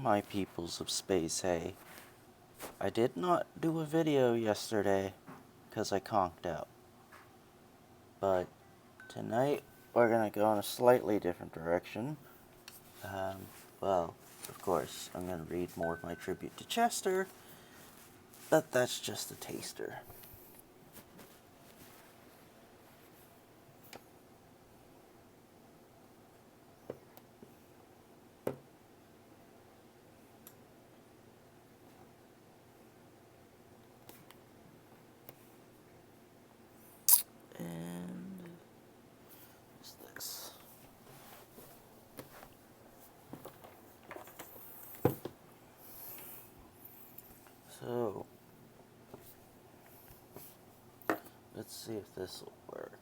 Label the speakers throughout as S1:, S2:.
S1: my peoples of space, hey. I did not do a video yesterday because I conked out. But tonight we're going to go in a slightly different direction. Well, of course, I'm going to read more of my tribute to Chester, but that's just a taster. And what's this? So, let's see if this will work.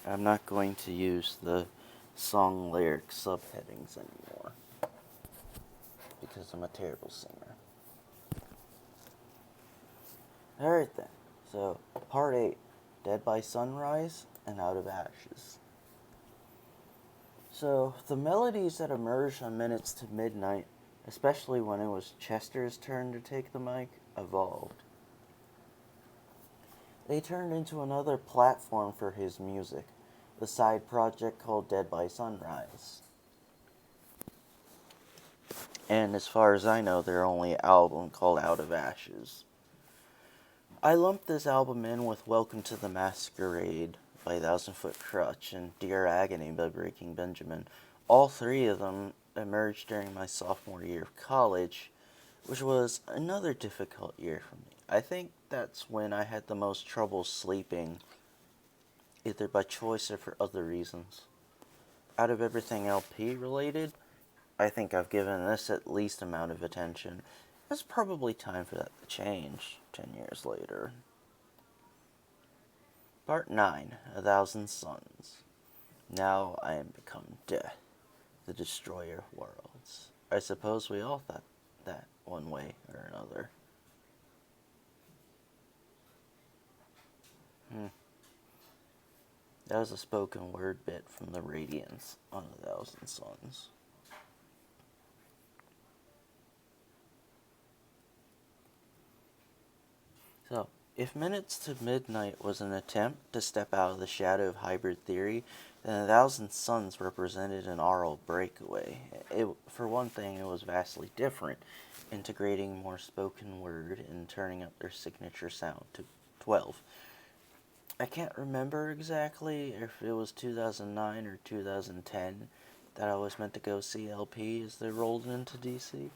S1: I'm not going to use the song lyric subheadings anymore because I'm a terrible singer. Alright then, so part 8, Dead by Sunrise and Out of Ashes. So, the melodies that emerged on Minutes to Midnight, especially when it was Chester's turn to take the mic, evolved. They turned into another platform for his music, the side project called Dead by Sunrise. And as far as I know, their only album called Out of Ashes. I lumped this album in with Welcome to the Masquerade by Thousand Foot Crutch and Dear Agony by Breaking Benjamin. All three of them emerged during my sophomore year of college, which was another difficult year for me. I think that's when I had the most trouble sleeping, either by choice or for other reasons. Out of everything LP related, I think I've given this at least amount of attention. It's probably time for that to change 10 years later. Part 9, 1,000 Suns. Now I am become death, the destroyer of worlds. I suppose we all thought that one way or another. That was a spoken word bit from the Radiance on 1,000 Suns. So, if Minutes to Midnight was an attempt to step out of the shadow of hybrid theory, then 1,000 Suns represented an aural breakaway. For one thing, it was vastly different, integrating more spoken word and turning up their signature sound to 12. I can't remember exactly if it was 2009 or 2010 that I was meant to go see LP as they rolled into DC.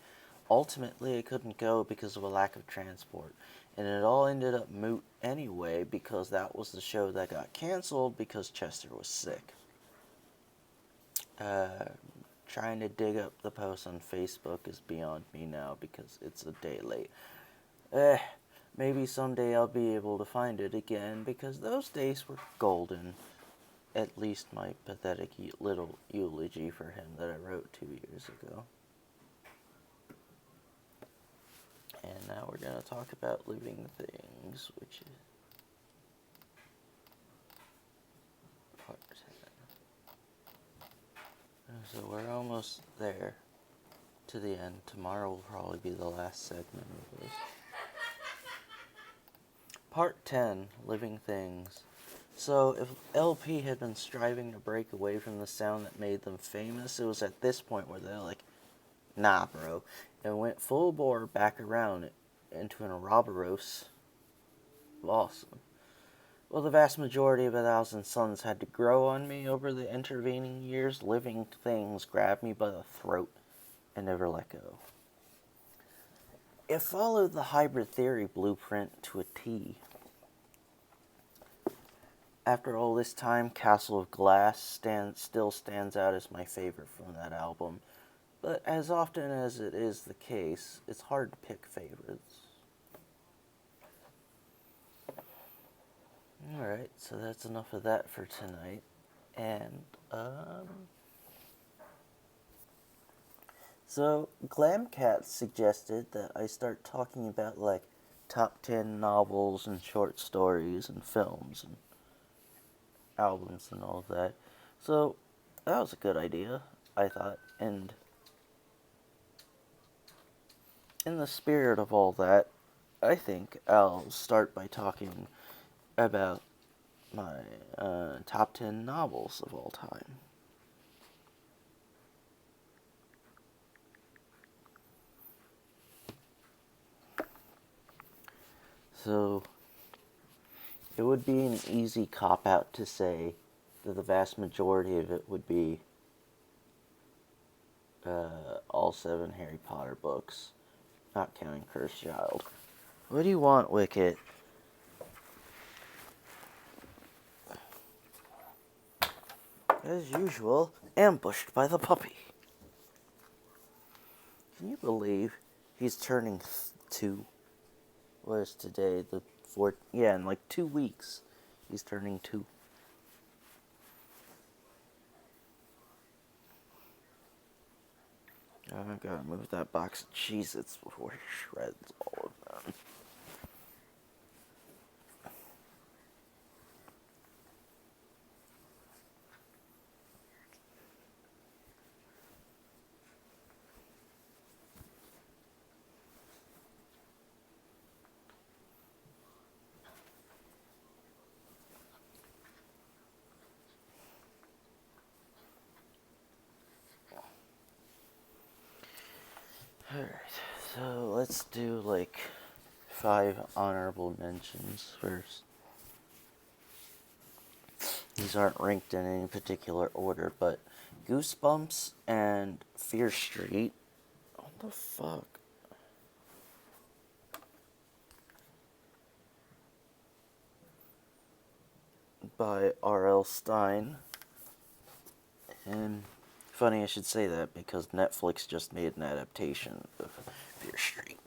S1: Ultimately, I couldn't go because of a lack of transport, and it all ended up moot anyway because that was the show that got canceled because Chester was sick. Trying to dig up the post on Facebook is beyond me now because it's a day late. Maybe someday I'll be able to find it again because those days were golden. At least my pathetic little eulogy for him that I wrote 2 years ago. And now we're going to talk about living things, which is part 10. So we're almost there to the end. Tomorrow will probably be the last segment of this. Part 10, Living Things. So if LP had been striving to break away from the sound that made them famous, it was at this point where they're like, nah, bro, and went full bore back around into an Ouroboros. Awesome. Well, the vast majority of 1,000 Suns had to grow on me over the intervening years. Living Things grabbed me by the throat and never let go. It followed the hybrid theory blueprint to a T. After all this time, Castle of Glass still stands out as my favorite from that album. But as often as it is the case, it's hard to pick favorites. Alright, so that's enough of that for tonight. And, so, Glamcat suggested that I start talking about, like, top 10 novels and short stories and films and albums and all that. So, that was a good idea. I thought. And in the spirit of all that, I think I'll start by talking about my top 10 novels of all time. So, it would be an easy cop-out to say that the vast majority of it would be all 7 Harry Potter books, not counting Cursed Child. What do you want, Wicket? As usual, ambushed by the puppy. Can you believe he's turning 2? What is today? The 4th? Yeah, in like 2 weeks, he's turning 2. I gotta move that box of Cheez-Its before he shreds all of them. Alright, so let's do like 5 honorable mentions first. These aren't ranked in any particular order, but Goosebumps and Fear Street. What the fuck? By R.L. Stine. And funny I should say that because Netflix just made an adaptation of Fear Street.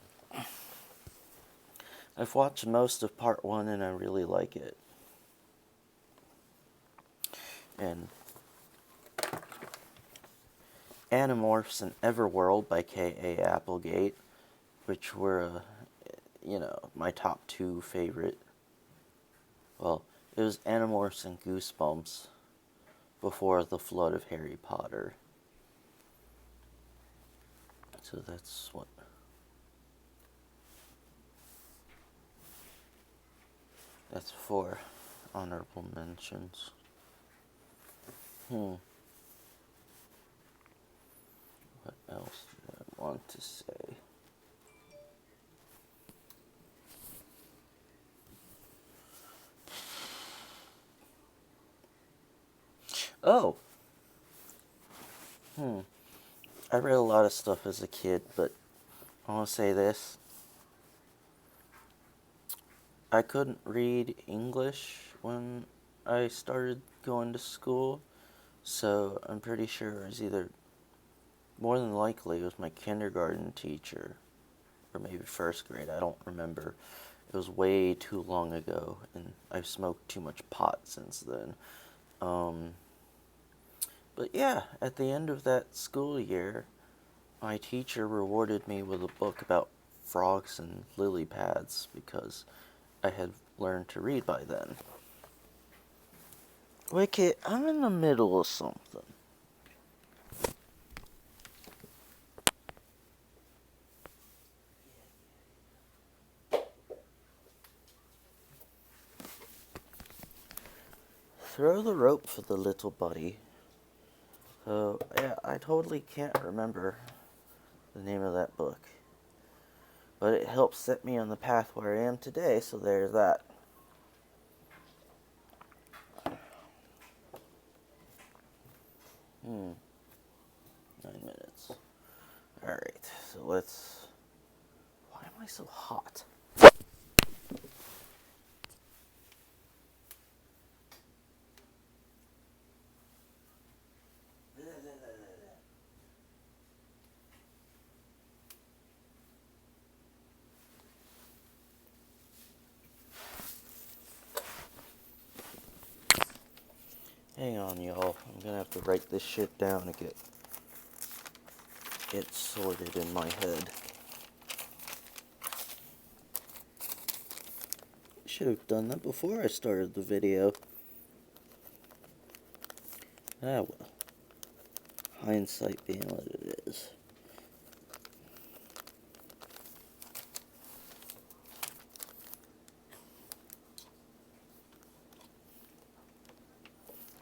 S1: I've watched most of part 1 and I really like it. And Animorphs and Everworld by K.A. Applegate, which were, my top 2 favorite. Well, it was Animorphs and Goosebumps before the flood of Harry Potter. So that's what... That's 4 honorable mentions. What else do I want to say? Oh! I read a lot of stuff as a kid, but I want to say this. I couldn't read English when I started going to school, so I'm pretty sure it was either, more than likely, it was my kindergarten teacher, or maybe first grade, I don't remember. It was way too long ago, and I've smoked too much pot since then. But yeah, at the end of that school year, my teacher rewarded me with a book about frogs and lily pads because I had learned to read by then. Wicket, I'm in the middle of something. Throw the rope for the little buddy. So, yeah, I totally can't remember the name of that book. But it helped set me on the path where I am today, so there's that. Hmm. 9 minutes. Alright, so let's... Why am I so hot? Hang on, y'all. I'm gonna have to write this shit down to get it sorted in my head. Should have done that before I started the video. Ah, well. Hindsight being what it is.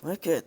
S1: Wicked.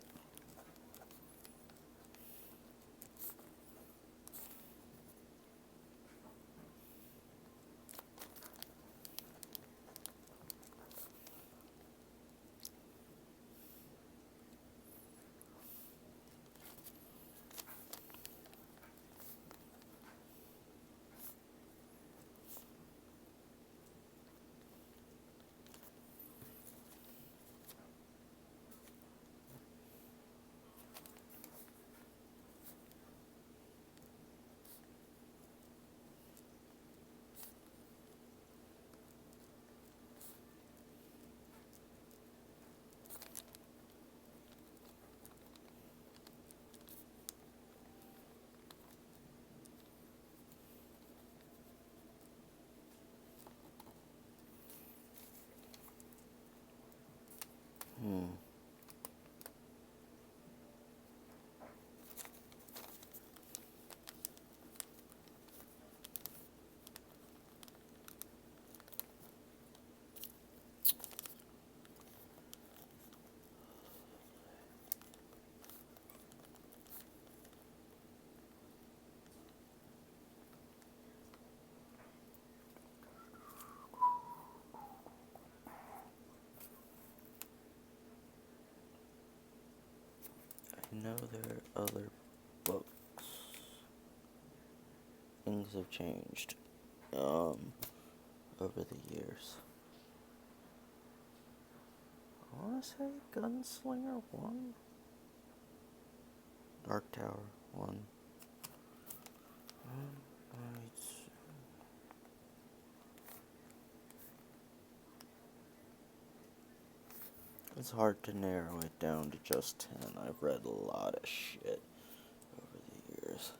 S1: I know there are other books. Things have changed over the years. I want to say Gunslinger 1? Dark Tower 1. It's hard to narrow it down to just 10. I've read a lot of shit over the years.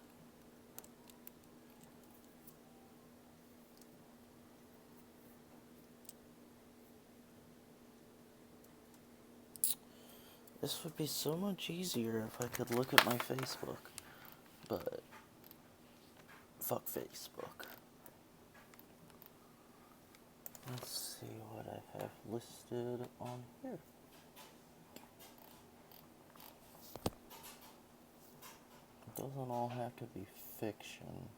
S1: This would be so much easier if I could look at my Facebook. But fuck Facebook. Let's see what I have listed on here. It doesn't all have to be fiction.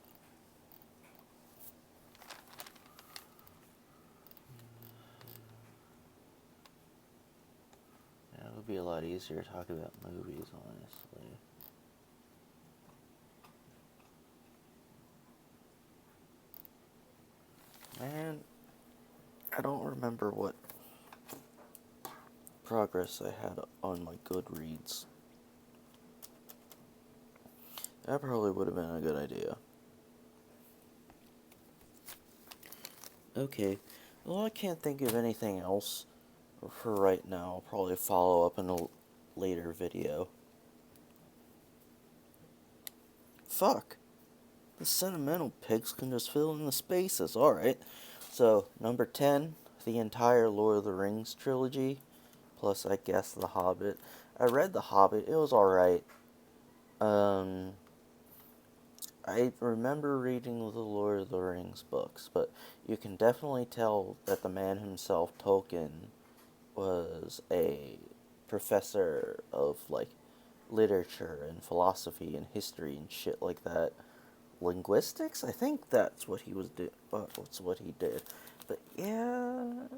S1: Yeah, it would be a lot easier to talk about movies, honestly. Man, I don't remember what progress I had on my Goodreads. That probably would have been a good idea. Okay, well, I can't think of anything else for right now. I'll probably follow up in a later video. Fuck. The sentimental pigs can just fill in the spaces. Alright. So, number 10, the entire Lord of the Rings trilogy. Plus, I guess, The Hobbit. I read The Hobbit. It was alright. I remember reading the Lord of the Rings books, but you can definitely tell that the man himself, Tolkien, was a professor of, like, literature and philosophy and history and shit like that. Linguistics? I think that's what he was that's what he did. But yeah,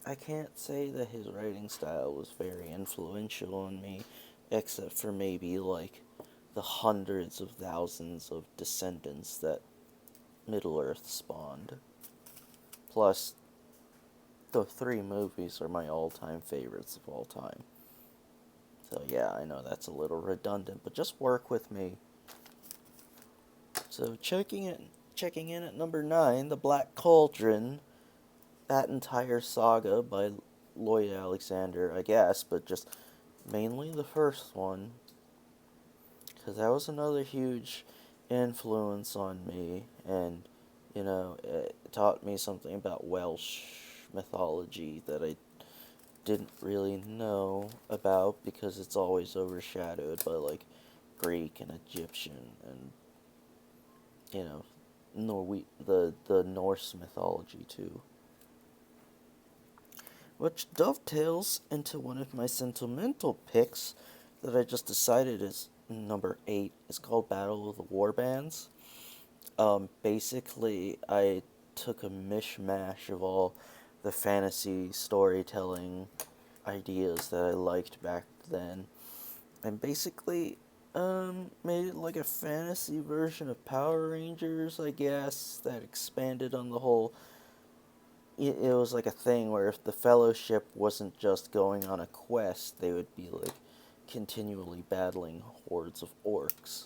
S1: I can't say that his writing style was very influential on me, except for maybe, like, the hundreds of thousands of descendants that Middle-earth spawned. Plus, the 3 movies are my all-time favorites of all time. So yeah, I know that's a little redundant, but just work with me. So checking in at number 9, The Black Cauldron. That entire saga by Lloyd Alexander, I guess, but just mainly the first one. Because that was another huge influence on me, and, you know, it taught me something about Welsh mythology that I didn't really know about because it's always overshadowed by like Greek and Egyptian and you know the Norse mythology too. Which dovetails into one of my sentimental picks that I just decided is number 8. It's called Battle of the Warbands. Basically, I took a mishmash of all the fantasy storytelling ideas that I liked back then, and basically, made it like a fantasy version of Power Rangers, I guess, that expanded on the whole. It was like a thing where if the Fellowship wasn't just going on a quest, they would be like continually battling hordes of orcs.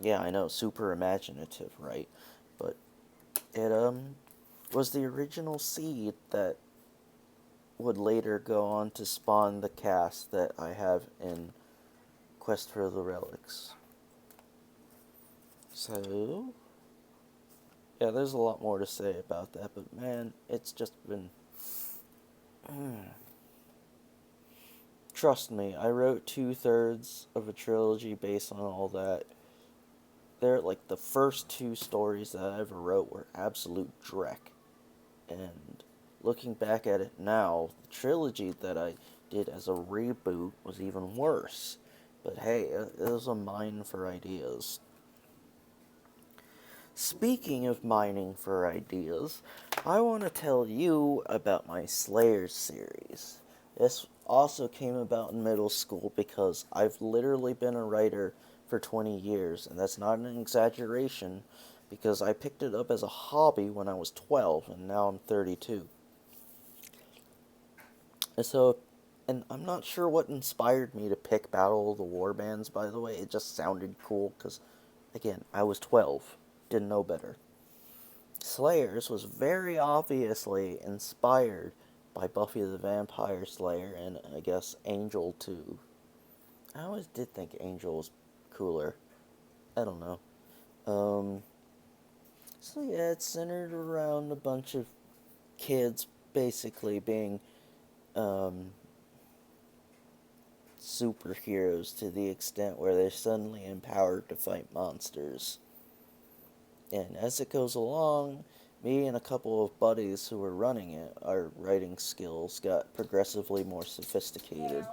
S1: Yeah, I know, super imaginative, right? But it was the original seed that would later go on to spawn the cast that I have in Quest for the Relics. So, yeah, there's a lot more to say about that, but man, it's just been. Trust me, I wrote 2/3 of a trilogy based on all that. They're like the first 2 stories that I ever wrote were absolute dreck. And looking back at it now, the trilogy that I did as a reboot was even worse. But hey, it was a mine for ideas. Speaking of mining for ideas, I want to tell you about my Slayer series. This also came about in middle school because I've literally been a writer for 20 years, and that's not an exaggeration because I picked it up as a hobby when I was 12 and now I'm 32. And so, and I'm not sure what inspired me to pick Battle of the Warbands, by the way. It just sounded cool because, again, I was 12, didn't know better. Slayers was very obviously inspired by Buffy the Vampire Slayer and I guess Angel too. I always did think Angel was cooler. I don't know. So yeah, it's centered around a bunch of kids basically being um, superheroes to the extent where they're suddenly empowered to fight monsters. And as it goes along, me and a couple of buddies who were running it, our writing skills got progressively more sophisticated.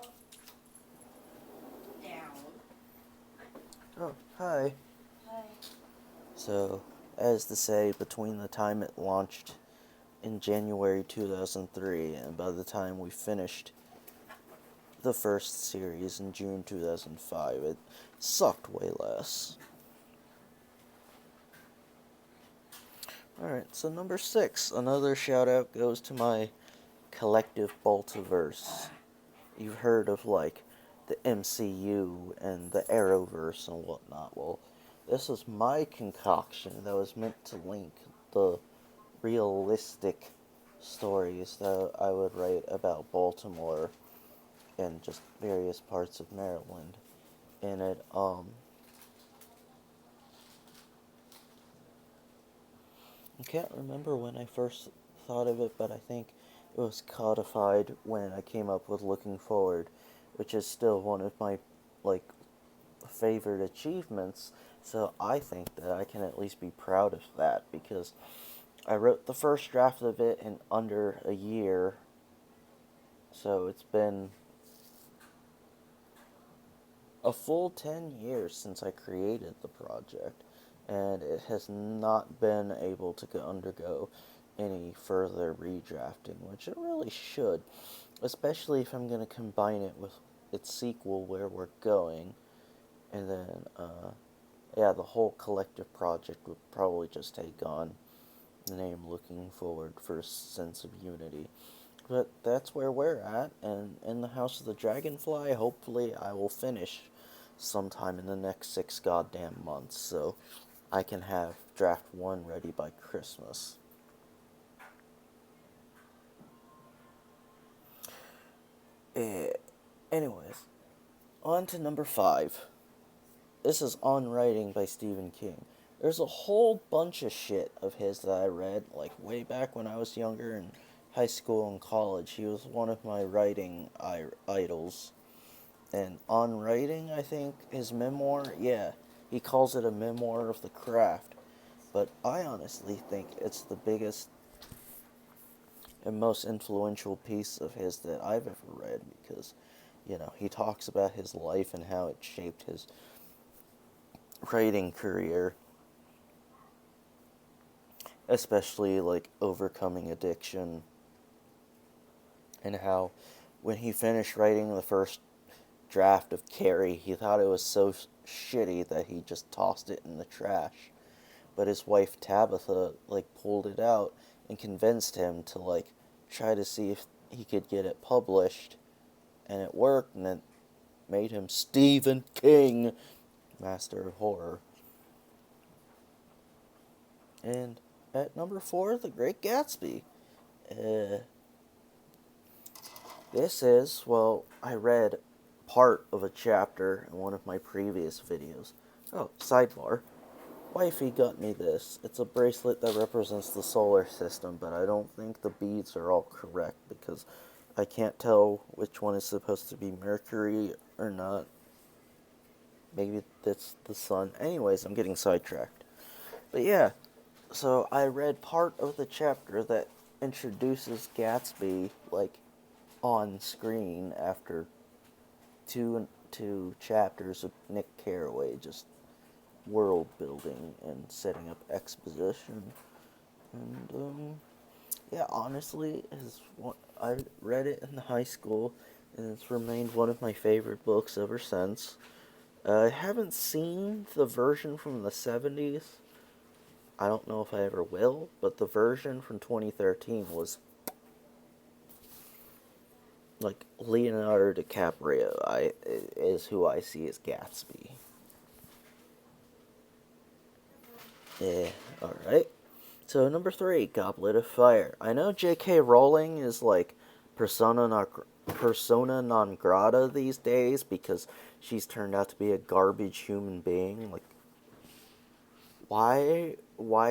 S1: Oh, hi. Hi. So, as to say, between the time it launched in January 2003 and by the time we finished the first series in June 2005, it sucked way less. Alright, so number 6, another shout out goes to my collective Baltiverse. You've heard of, like, the MCU and the Arrowverse and whatnot. Well, this was my concoction that was meant to link the realistic stories that I would write about Baltimore and just various parts of Maryland. And I can't remember when I first thought of it, but I think it was codified when I came up with Looking Forward, which is still one of my, like, favorite achievements. So I think that I can at least be proud of that because I wrote the first draft of it in under a year. So it's been a full 10 years since I created the project, and it has not been able to undergo any further redrafting, which it really should, especially if I'm going to combine it with its sequel, Where We're Going, and then, yeah, the whole collective project would probably just take on the name Looking Forward for a sense of unity. But that's where we're at, and in the House of the Dragonfly, hopefully I will finish sometime in the next 6 goddamn months, so I can have draft 1 ready by Christmas. Anyways, on to number 5. This is On Writing by Stephen King. There's a whole bunch of shit of his that I read, like, way back when I was younger and high school and college. He was one of my writing idols. And on writing, I think his memoir, yeah, he calls it a memoir of the craft. But I honestly think it's the biggest and most influential piece of his that I've ever read because, he talks about his life and how it shaped his writing career, especially like overcoming addiction, and how when he finished writing the first draft of Carrie, he thought it was so shitty that he just tossed it in the trash. But his wife Tabitha like pulled it out and convinced him to like try to see if he could get it published, and it worked, and it made him Stephen King, master of horror. And at number 4, The Great Gatsby. Uh, this is, well, I read part of a chapter in one of my previous videos. Oh, sidebar. Wifey got me this. It's a bracelet that represents the solar system, but I don't think the beads are all correct because I can't tell which one is supposed to be Mercury or not. Maybe that's the sun. Anyways, I'm getting sidetracked. But yeah, so I read part of the chapter that introduces Gatsby, like, on screen after two chapters of Nick Carraway just world building and setting up exposition. And yeah, honestly, I read it in high school, and it's remained one of my favorite books ever since. I haven't seen the version from the 70s. I don't know if I ever will, but the version from 2013 was like Leonardo DiCaprio is who I see as Gatsby. Yeah, alright. So, number 3, Goblet of Fire. I know J.K. Rowling is like persona non grata these days because she's turned out to be a garbage human being. Like, why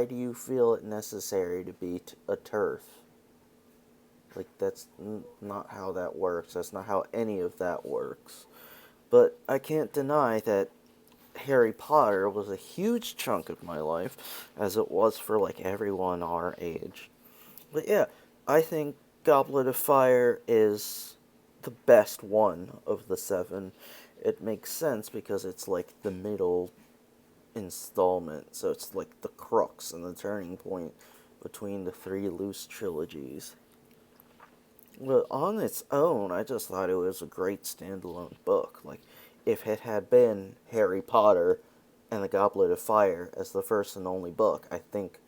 S1: do you feel it necessary to be a TERF? Like, that's not how that works. That's not how any of that works. But I can't deny that Harry Potter was a huge chunk of my life, as it was for like everyone our age. But yeah, I think Goblet of Fire is the best one of the 7. It makes sense because it's like the middle installment, so it's like the crux and the turning point between the 3 loose trilogies. But on its own, I just thought it was a great standalone book. Like, if it had been Harry Potter and the Goblet of Fire as the first and only book, I think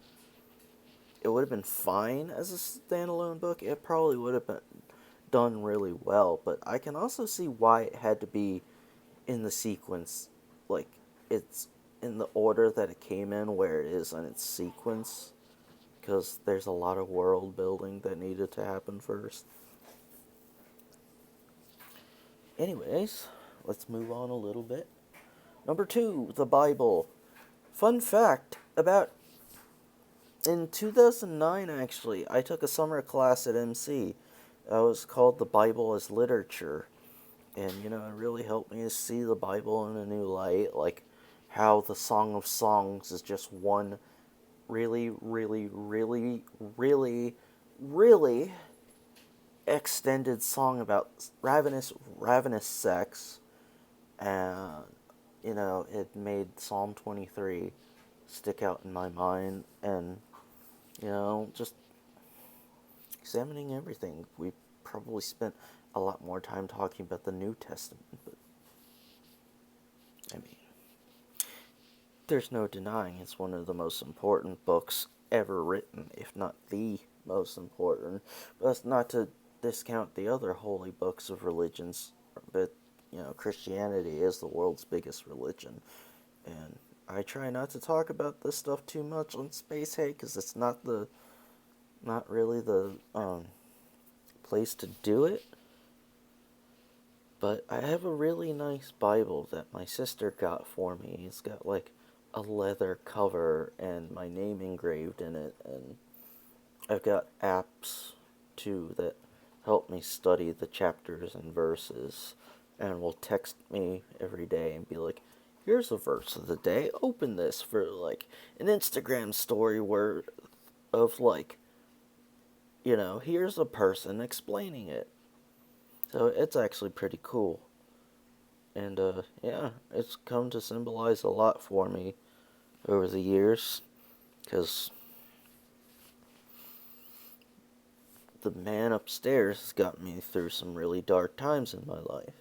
S1: it would have been fine as a standalone book. It probably would have been done really well, but I can also see why it had to be in the sequence, like, it's in the order that it came in, where it is in its sequence, because there's a lot of world building that needed to happen first. Anyways, let's move on a little bit. Number 2, the Bible. Fun fact about in 2009, actually, I took a summer class at MC. It was called The Bible as Literature. And, it really helped me to see the Bible in a new light. Like, how the Song of Songs is just one really, really, really, really, really extended song about ravenous sex. And, it made Psalm 23 stick out in my mind. And, just examining everything. We probably spent a lot more time talking about the New Testament, but I mean, there's no denying it's one of the most important books ever written, if not the most important. But that's not to discount the other holy books of religions, but Christianity is the world's biggest religion, and I try not to talk about this stuff too much on Space Hate because it's not really the place to do it. But I have a really nice Bible that my sister got for me. It's got like a leather cover and my name engraved in it, and I've got apps too that help me study the chapters and verses, and will text me every day and be like, here's a verse of the day, open this for like an Instagram story where of like, here's a person explaining it. So it's actually pretty cool. And yeah, it's come to symbolize a lot for me over the years, because the man upstairs has got me through some really dark times in my life.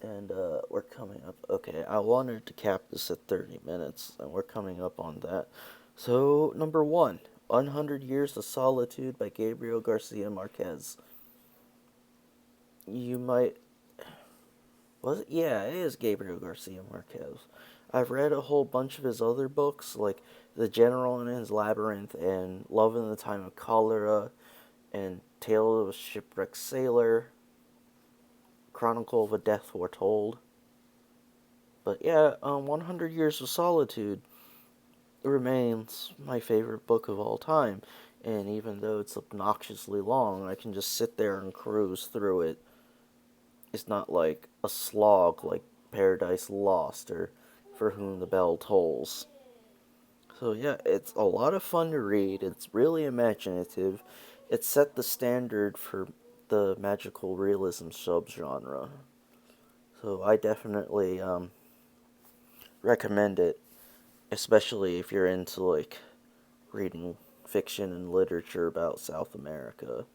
S1: And we're coming up. Okay, I wanted to cap this at 30 minutes, and we're coming up on that. So, number one, 100 Years of Solitude by Gabriel Garcia Marquez. You might. Was it? Yeah, it is Gabriel Garcia Marquez. I've read a whole bunch of his other books, like The General and His Labyrinth, and Love in the Time of Cholera, and Tale of a Shipwrecked Sailor, Chronicle of a Death Foretold. But yeah, 100 Years of Solitude remains my favorite book of all time. And even though it's obnoxiously long, I can just sit there and cruise through it. It's not like a slog like Paradise Lost or For Whom the Bell Tolls. So yeah, it's a lot of fun to read. It's really imaginative. It set the standard for the magical realism subgenre. So I definitely recommend it, especially if you're into like reading fiction and literature about South America.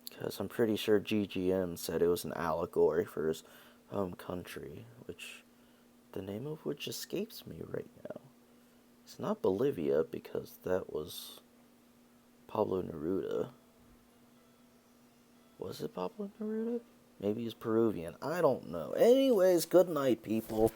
S1: Because I'm pretty sure GGM said it was an allegory for his home country, which the name of which escapes me right now. It's not Bolivia, because that was Pablo Neruda. Was it Pablo Neruda? Maybe he's Peruvian. I don't know. Anyways, good night, people.